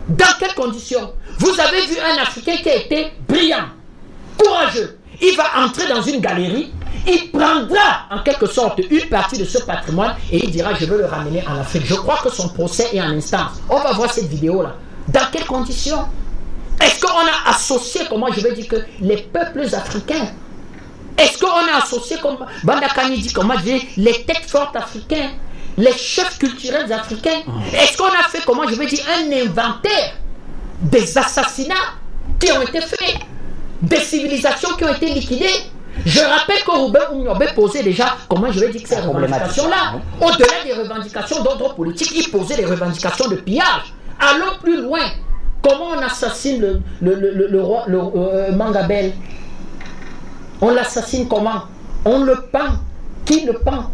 Dans quelles conditions? Vous avez vu un Africain qui a été brillant, courageux. Il va entrer dans une galerie, il prendra en quelque sorte une partie de ce patrimoine et il dira je veux le ramener en Afrique. Je crois que son procès est en instance. On va voir cette vidéo-là. Dans quelles conditions? Est-ce qu'on a associé, comment je vais dire, que les peuples africains? Est-ce qu'on a associé, comme Banda Kani dit, comment je dis, les têtes fortes africains, les chefs culturels africains? Est-ce qu'on a fait, comment je vais dire, un inventaire des assassinats qui ont été faits, des civilisations qui ont été liquidées? Je rappelle que Robert Oumyobé posait déjà, comment je vais dire, que ces revendications-là, au-delà des revendications d'ordre politique, il posait des revendications de pillage. Allons plus loin. Comment on assassine le roi Mangabel? On l'assassine comment? On le pend. Qui le pend?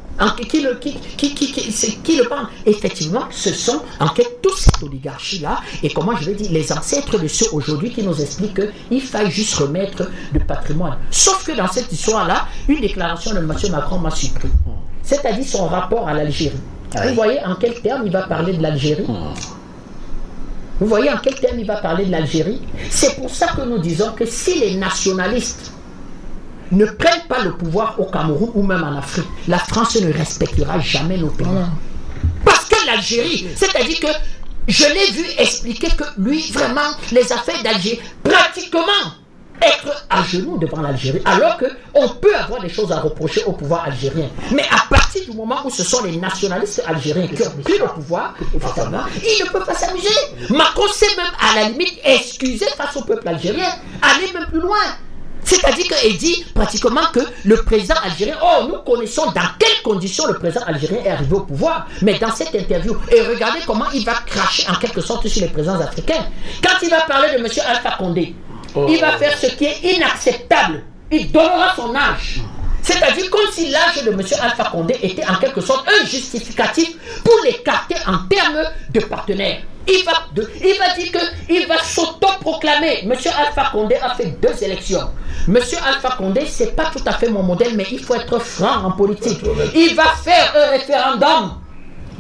Qui le pend? Effectivement, ce sont en fait toute cette oligarchie-là, et comment je vais dire, les ancêtres de ceux aujourd'hui qui nous expliquent qu'il faille juste remettre du patrimoine. Sauf que dans cette histoire-là, une déclaration de M. Macron m'a surpris. C'est-à-dire son rapport à l'Algérie. Vous voyez en quel terme il va parler de l'Algérie? Vous voyez en quel terme il va parler de l'Algérie? C'est pour ça que nous disons que si les nationalistes ne prennent pas le pouvoir au Cameroun ou même en Afrique, la France ne respectera jamais nos pays. Parce que l'Algérie, c'est-à-dire que je l'ai vu expliquer que lui, vraiment, les affaires d'Algérie, pratiquement, être à genoux devant l'Algérie, alors qu'on peut avoir des choses à reprocher au pouvoir algérien. Mais à partir du moment où ce sont les nationalistes algériens qui ont pris le pouvoir, effectivement, ils ne peuvent pas s'amuser. Macron s'est même à la limite excusé face au peuple algérien, aller même plus loin. C'est-à-dire qu'il dit pratiquement que le président algérien, nous connaissons dans quelles conditions le président algérien est arrivé au pouvoir, mais dans cette interview, et regardez comment il va cracher en quelque sorte sur les présidents africains. Quand il va parler de M. Alpha Condé, il va faire ce qui est inacceptable. Il donnera son âge. C'est-à-dire comme si l'âge de M. Alpha Condé était en quelque sorte un justificatif pour l'écarter en termes de partenaires. Il va dire qu'il va s'autoproclamer. M. Alpha Condé a fait 2 élections. M. Alpha Condé, ce n'est pas tout à fait mon modèle, mais il faut être franc en politique. Il va faire un référendum.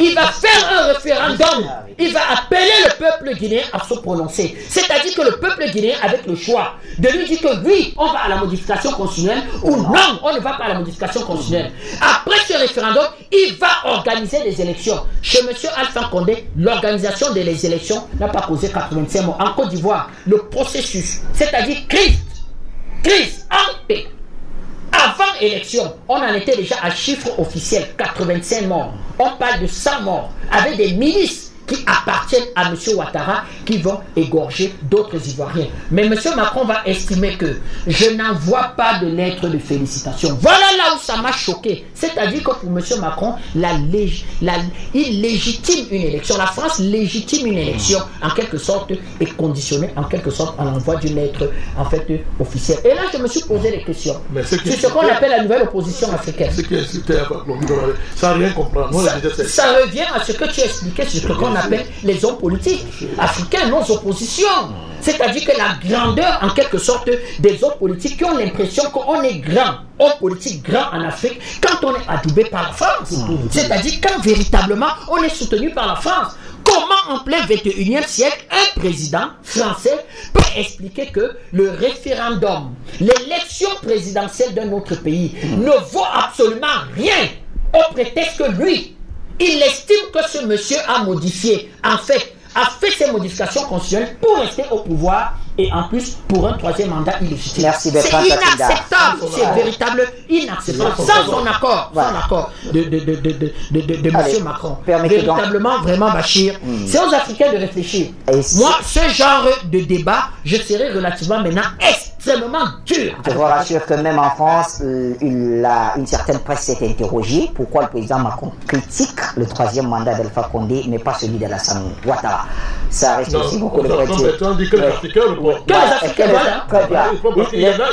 Il va faire un référendum. Il va appeler le peuple guinéen à se prononcer. C'est-à-dire que le peuple guinéen, avec le choix de lui dire que oui, on va à la modification constitutionnelle ou non, on ne va pas à la modification constitutionnelle. Après ce référendum, il va organiser des élections. Chez M. Alpha Condé, l'organisation des élections n'a pas causé 85 morts. En Côte d'Ivoire, le processus, c'est-à-dire crise en paix. Avant élection, on en était déjà à chiffre officiel, 85 morts. On parle de 100 morts, avec des milices qui appartiennent à M. Ouattara, qui vont égorger d'autres Ivoiriens. Mais M. Macron va estimer que je n'envoie pas de lettre de félicitations. Voilà là où ça m'a choqué. C'est-à-dire que pour M. Macron, il légitime une élection. La France légitime une élection, en quelque sorte, et conditionnée, en quelque sorte, à l'envoi d'une lettre, en fait, officielle. Et là, je me suis posé des questions. C'est ce qu'on appelle la nouvelle opposition africaine. Ça n'a rien compris. Ça revient à ce que tu expliquais sur ce qu'on appelle les hommes politiques africains, nos oppositions. C'est-à-dire que la grandeur, en quelque sorte, des hommes politiques qui ont l'impression qu'on est grand, hommes politiques grands en Afrique, quand on est adoubé par la France. C'est-à-dire quand véritablement on est soutenu par la France. Comment en plein 21e siècle, un président français peut expliquer que le référendum, l'élection présidentielle d'un autre pays ne vaut absolument rien au prétexte que lui, il estime que ce monsieur a modifié, a fait ces modifications constitutionnelles pour rester au pouvoir et en plus pour un 3e mandat illégitime. Merci, c'est inacceptable, c'est véritable inacceptable, sans son accord, de M. Macron. Véritablement, vraiment, Bachir, c'est aux Africains de réfléchir. Moi, ce genre de débat, je serai relativement maintenant extrêmement dur. Je vous rassure que même en France, une certaine presse s'est interrogée pourquoi le président Macron critique le 3e mandat d'Alpha Condé, mais pas celui d'Alassane Ouattara. Ça reste aussi beaucoup de critiques. On dit que les Africains le voient. Il y en a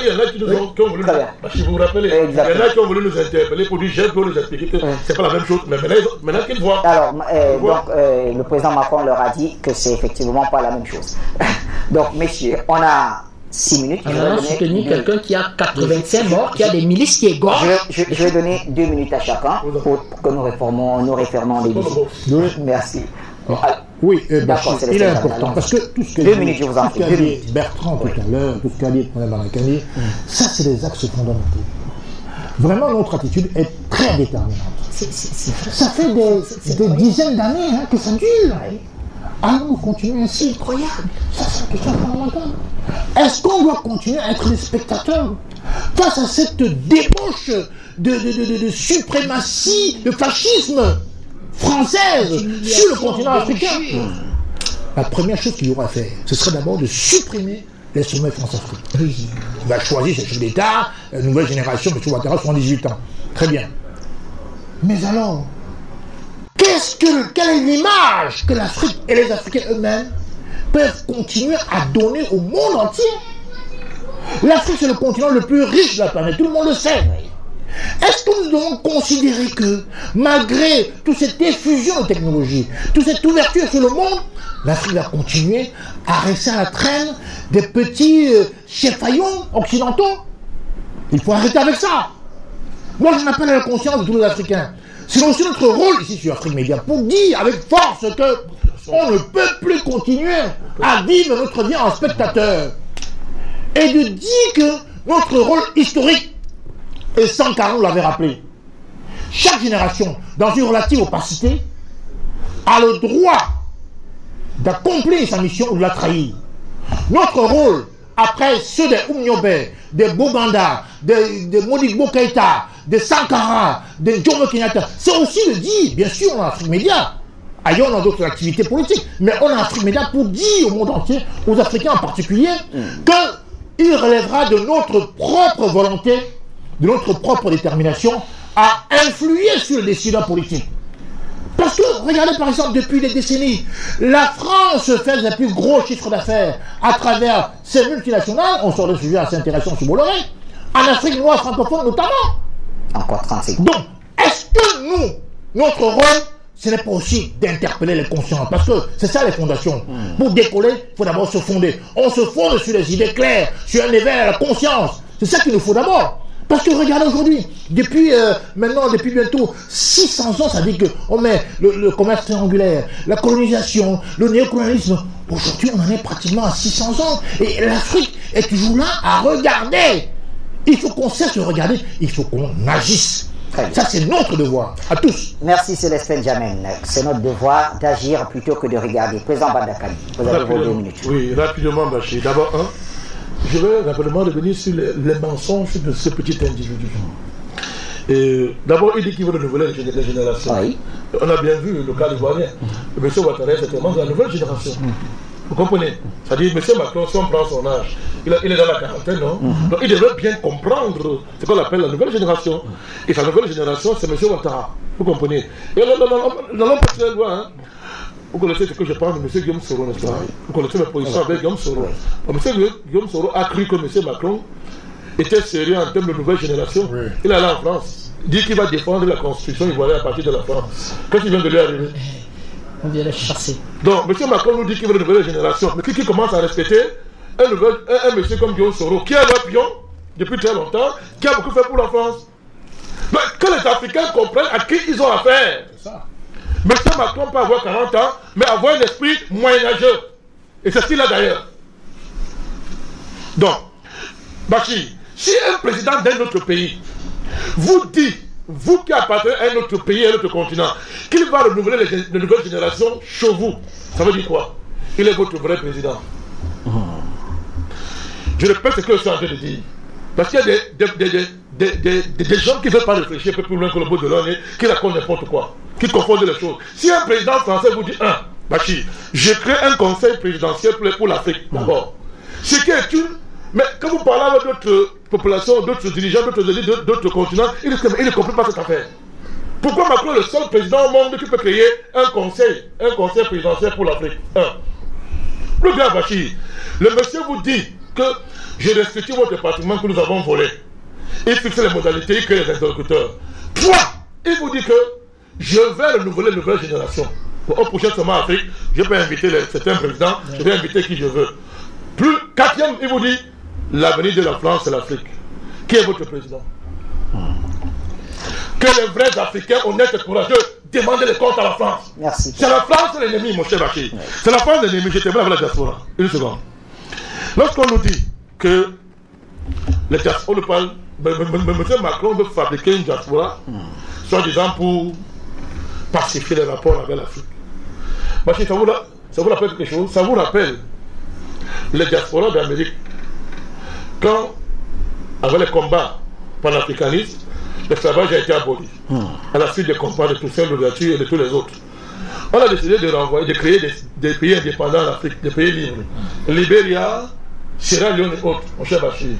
qui ont voulu, si vous vous rappelez, il y en a qui ont voulu nous interpeller pour dire je peux nous expliquer que c'est pas la même chose, mais maintenant qu'ils voient. Alors, le président Macron leur a dit que c'est effectivement pas la même chose. Donc, messieurs, on a 6 minutes. On a soutenu quelqu'un qui a 85 morts, qui a des milices qui égorgent. Je vais donner 2 minutes à chacun pour que nous refermons l'émission. Merci. Oui, il est important parce que tout ce qu'a dit Bertrand tout à l'heure, tout ce qu'a dit le président Barakani, ça c'est des axes fondamentaux. Vraiment, notre attitude est très déterminante. Ça fait des dizaines d'années que ça dure. Allons-nous continuer ainsi? Incroyable. Ça, c'est une question fondamentale. Est-ce qu'on doit continuer à être des spectateurs face à cette débauche de suprématie, de fascisme française sur le continent africain? La première chose qu'il y aura à faire, ce serait d'abord de supprimer les sommets France-Afrique. Il va choisir ses chefs d'État, la nouvelle génération, M. Ouattara, 78 ans. Très bien. Mais alors, quelle est l'image que l'Afrique et les Africains eux-mêmes peuvent continuer à donner au monde entier? L'Afrique, c'est le continent le plus riche de la planète, tout le monde le sait. Est-ce que nous devons considérer que, malgré toute cette effusion de technologie, toute cette ouverture sur le monde, l'Afrique va continuer à rester à la traîne des petits cheffaillons occidentaux? Il faut arrêter avec ça. Moi, j'en appelle à la conscience de tous les Africains. C'est aussi notre rôle ici sur Afrique Média pour dire avec force que on ne peut plus continuer à vivre notre vie en spectateur et de dire que notre rôle historique, et Sankara nous l'avait rappelé, chaque génération, dans une relative opacité, a le droit d'accomplir sa mission ou de la trahir. Notre rôle après ceux des Oumniobé, des Boganda, de Modibo Keïta, de Sankara, de Jomo Kenyatta, c'est aussi de dire, bien sûr, on a Afrique Média. Ailleurs, on a d'autres activités politiques, mais on a Afrique Média pour dire au monde entier, aux Africains en particulier, qu'il relèvera de notre propre volonté, de notre propre détermination à influer sur les décideurs politiques. Parce que, regardez par exemple, depuis des décennies, la France fait les plus gros chiffres d'affaires à travers ses multinationales, on sort le sujet assez intéressant sur Bolloré, en Afrique noire francophone notamment. Encore 30 secondes. Donc, est-ce que nous, notre rôle, ce n'est pas aussi d'interpeller les consciences? Parce que c'est ça les fondations. Pour décoller, il faut d'abord se fonder. On se fonde sur des idées claires, sur un éveil à la conscience. C'est ça qu'il nous faut d'abord. Parce que regardez aujourd'hui, depuis bientôt 600 ans, ça dit qu'on met le commerce triangulaire, la colonisation, le néocolonialisme. Aujourd'hui, on en est pratiquement à 600 ans. Et l'Afrique est toujours là à regarder. Il faut qu'on cesse de regarder, il faut qu'on agisse. Ça, c'est notre devoir, à tous. Merci Céleste Benjamin. C'est notre devoir d'agir plutôt que de regarder. Président Bandakali, vous avez vos 2 minutes. Oui, rapidement, Bachir. D'abord, je vais rapidement revenir sur les mensonges de ce petit individu. D'abord, il dit qu'il veut renouveler les générations. Oui. On a bien vu le cas ivoirien. M. Ouattara est certainement de la nouvelle génération. Vous comprenez? C'est-à-dire, M. Macron, si on prend son âge, il est dans la quarantaine, non? Donc il devrait bien comprendre ce qu'on appelle la nouvelle génération. Et sa nouvelle génération, c'est M. Ouattara. Vous comprenez? Et n'allons pas très loin. Vous connaissez ce que je parle de M. Guillaume Soro, n'est-ce pas? Vous connaissez mes positions avec Guillaume Soro. M. Guillaume Soro a cru que M. Macron était sérieux en termes de nouvelle génération. Oui. Il est allé en France. Il dit qu'il va défendre la constitution ivoirienne à partir de la France. Qu'est-ce qui vient de lui arriver? On vient les chasser. Donc, M. Macron nous dit qu'il veut une nouvelle génération. Mais qui commence à respecter un monsieur comme Guillaume Soro, qui est leur pion depuis très longtemps, qui a beaucoup fait pour la France. Mais que les Africains comprennent à qui ils ont affaire. C'est ça. M. Macron peut avoir 40 ans, mais avoir un esprit moyenâgeux. Et c'est ce qu'il a d'ailleurs. Donc, Bachir, si un président d'un autre pays vous dit, vous qui appartenez à un autre pays, à un autre continent, qu'il va renouveler les nouvelles générations chez vous, ça veut dire quoi? Il est votre vrai président. Je répète ce que je suis en train de dire. Parce qu'il y a des gens qui ne veulent pas réfléchir un peu plus loin que le bout de l'année, qui racontent n'importe quoi, qui confondent les choses. Si un président français vous dit, Bachir, je crée un conseil présidentiel pour l'Afrique, d'abord. Ce qui est une... Mais quand vous parlez avec d'autres populations, d'autres dirigeants, d'autres continents, ils ne comprennent pas cette affaire. Pourquoi Macron est le seul président au monde qui peut créer un conseil présidentiel pour l'Afrique? Le gars Bachir, le monsieur vous dit que je restitue votre département que nous avons volé. Il fixe les modalités, il crée les interlocuteurs. 3, il vous dit que je vais renouveler la nouvelle génération. Au prochain sommet Afrique, je peux inviter certains présidents, je vais inviter qui je veux. Plus 4e, il vous dit l'avenir de la France, c'est l'Afrique. Qui est votre président? Que les vrais Africains honnêtes et courageux demandent les comptes à la France. Merci. C'est la France l'ennemi, mon cher Bachir. Oui. C'est la France l'ennemi. Je termine avec la diaspora. Une seconde. Lorsqu'on nous dit que les diasporas, on parle, M. Macron veut fabriquer une diaspora, soi-disant pour pacifier les rapports avec l'Afrique. Bachir, ça vous rappelle quelque chose? Ça vous rappelle les diasporas d'Amérique, quand, avec les combats panafricanistes, l'esclavage a été aboli, à la suite des combats de Toussaint Louverture et de tous les autres. On a décidé de créer des pays indépendants en Afrique, des pays libres. Libéria, Sierra Leone et autres, mon cher Bachir.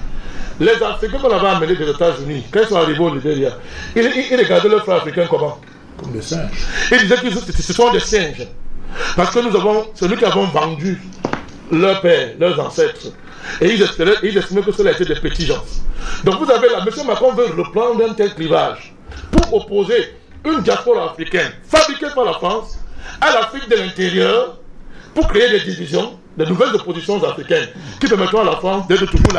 Les Africains qu'on avait amenés des États-Unis, quand ils sont arrivés au Libéria, ils regardaient leurs frères africains comment? Comme des singes. Ils disaient que ce sont des singes. Parce que c'est nous qui avons vendu leurs pères, leurs ancêtres. Et ils estimaient que cela était des petits gens. Donc vous avez là, M. Macron veut reprendre un tel clivage pour opposer une diaspora africaine fabriquée par la France à l'Afrique de l'intérieur pour créer des divisions, de nouvelles oppositions africaines qui permettront à la France d'être toujours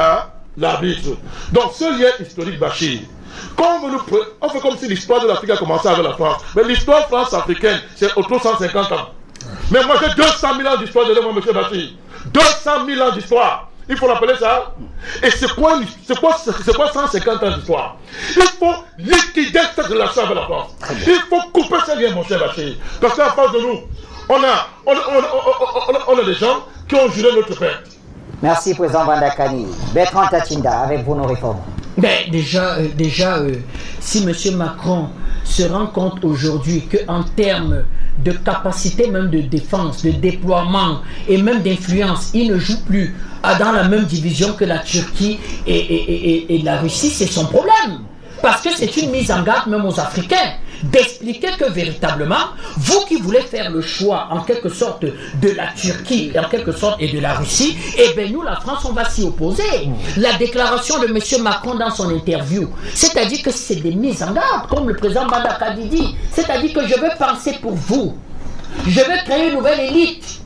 l'arbitre. Donc ce lien historique Bachir, on fait comme si l'histoire de l'Afrique a commencé avec la France. Mais l'histoire France-africaine, c'est autour de 150 ans. Mais moi j'ai 200 000 ans d'histoire de moi, M. Bachir. 200 000 ans d'histoire. Il faut l'appeler ça. Et c'est quoi 150 ans d'histoire? Il faut liquider cette relation avec la France. Il faut couper ces liens, mon cher Bachir. Parce qu'à face de nous, on a des gens qui ont juré notre père. Merci, Président Bandakani. Bertrand Tachinda, avec vous, nos réformes. Ben, déjà, si M. Macron se rend compte aujourd'hui qu'en termes de capacité même de défense, de déploiement et même d'influence, il ne joue plus dans la même division que la Turquie et la Russie, c'est son problème. Parce que c'est une mise en garde même aux Africains d'expliquer que véritablement, vous qui voulez faire le choix en quelque sorte de la Turquie et en quelque sorte et de la Russie, eh bien nous, la France, on va s'y opposer. La déclaration de M. Macron dans son interview, c'est-à-dire que c'est des mises en garde, comme le président Bandakani dit, c'est-à-dire que je veux penser pour vous, je veux créer une nouvelle élite.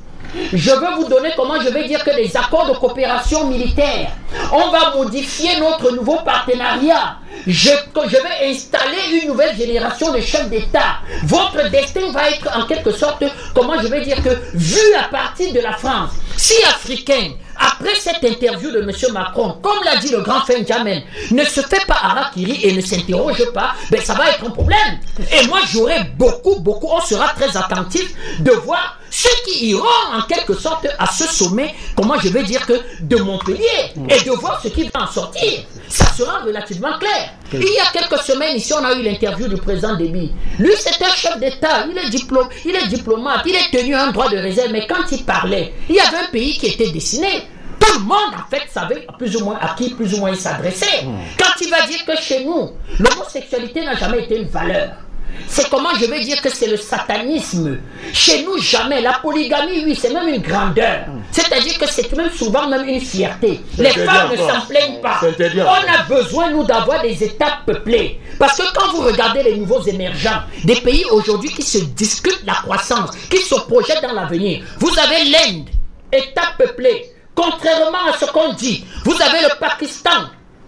Je veux vous donner comment je vais dire que les accords de coopération militaire, on va modifier notre nouveau partenariat. Je vais installer une nouvelle génération de chefs d'État. Votre destin va être en quelque sorte, comment je vais dire que, vu à partir de la France, si africain, après cette interview de M. Macron, comme l'a dit le grand Benjamin, ne se fait pas harakiri et ne s'interroge pas, ben ça va être un problème. Et moi j'aurai beaucoup, on sera très attentif de voir ceux qui iront en quelque sorte à ce sommet, comment je vais dire que, de Montpellier, et de voir ce qui va en sortir. Ça sera relativement clair. Il y a quelques semaines ici, on a eu l'interview du président Déby. Lui, c'est un chef d'État, il est diplomate, il est tenu un droit de réserve, mais quand il parlait, il y avait un pays qui était dessiné. Tout le monde, en fait, savait plus ou moins à qui plus ou moins il s'adressait. Quand il va dire que chez nous, l'homosexualité n'a jamais été une valeur. C'est comment je vais dire que c'est le satanisme. Chez nous, jamais. La polygamie, oui, c'est même une grandeur. C'est-à-dire que c'est même souvent même une fierté. Les femmes ne s'en plaignent pas. On a besoin, nous, d'avoir des États peuplés. Parce que quand vous regardez les nouveaux émergents, des pays aujourd'hui qui se discutent la croissance, qui se projettent dans l'avenir, vous avez l'Inde, État peuplé. Contrairement à ce qu'on dit, vous avez le Pakistan.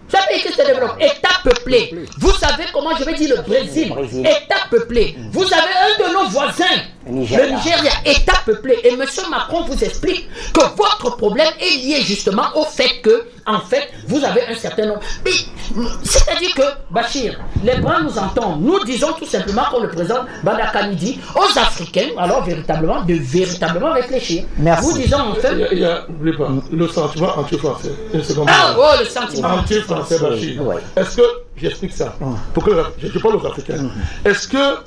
Vous savez que se développe, État peuplé. Vous savez comment je vais dire le Brésil, État peuplé. Vous avez un de nos voisins, le Nigeria, État peuplé. Et M. Macron vous explique que votre problème est lié justement au fait que, en fait, vous avez un certain nombre. C'est-à-dire que, Bachir, les Blancs nous entendent. Nous disons tout simplement, comme le président Bandakani dit, aux Africains, alors véritablement, de véritablement réfléchir. Merci. Vous disons en fait. N'oubliez pas, le sentiment anti-français. Ah, oh, le sentiment anti-français, Bachir. Est-ce que, j'explique ça, pour que je parle aux Africains, est-ce que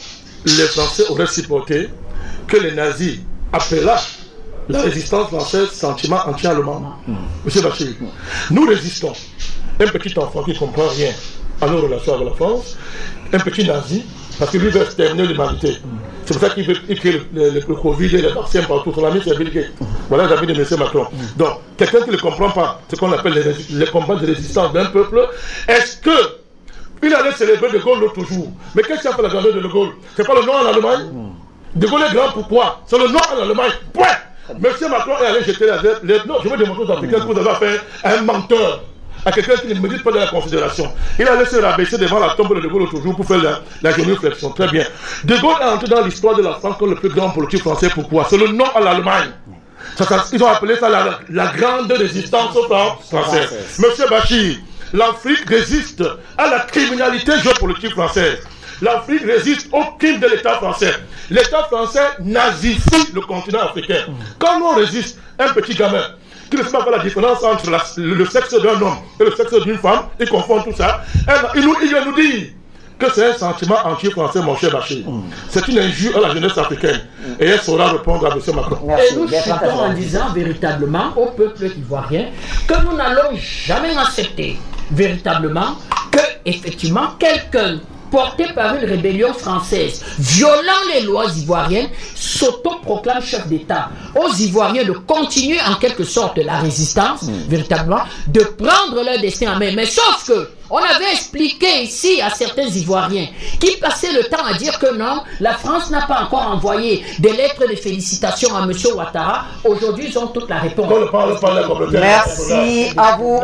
les Français auraient supporté que les nazis appelaient la résistance française sentiment anti-allemand? Monsieur Bachir, nous résistons. Un petit enfant qui ne comprend rien à nos relations avec la France, un petit nazi, parce qu'il lui veut exterminer l'humanité. C'est pour ça qu'il veut créer le Covid et les vaccins partout. Son ami, c'est Bill Gates. Voilà l'avis de M. Macron. Donc, quelqu'un qui ne comprend pas ce qu'on appelle les combats de résistance d'un peuple, est-ce que il allait célébrer De Gaulle l'autre jour? Mais qu'est-ce qu'il a fait la grandeur de De Gaulle? C'est pas le nom en Allemagne? De Gaulle est grand pourquoi? C'est le nom en Allemagne. Point! M. Macron est allé jeter les... Non, je veux démontrer aux Africains que vous avez affaire à un menteur, à quelqu'un qui ne mérite pas de la considération. Il a laissé rabaisser devant la tombe de De Gaulle l'autre jour pour faire la génuflexion. Très bien. De Gaulle est entré dans l'histoire de la France comme le plus grand politique français. Pourquoi? C'est le nom à l'Allemagne. Ils ont appelé ça la grande résistance française. Monsieur Bachir, l'Afrique résiste à la criminalité géopolitique française. L'Afrique résiste au crime de l'État français. L'État français nazifie le continent africain. Quand nous on résiste, un petit gamin qui ne sait pas faire la différence entre le sexe d'un homme et le sexe d'une femme, il confond tout ça, il vient nous dire que c'est un sentiment anti-français, mon cher Bachir. C'est une injure à la jeunesse africaine. Et elle saura répondre à M. Macron. Et nous chutons en disant véritablement au peuple ivoirien que nous n'allons jamais accepter véritablement que, effectivement, quelqu'un porté par une rébellion française, violant les lois ivoiriennes, s'autoproclame chef d'État. Aux Ivoiriens de continuer en quelque sorte la résistance, véritablement, de prendre leur destin en main. Mais sauf que, on avait expliqué ici à certains Ivoiriens qui passaient le temps à dire que non, la France n'a pas encore envoyé des lettres de félicitations à M. Ouattara. Aujourd'hui, ils ont toute la réponse. Merci à vous.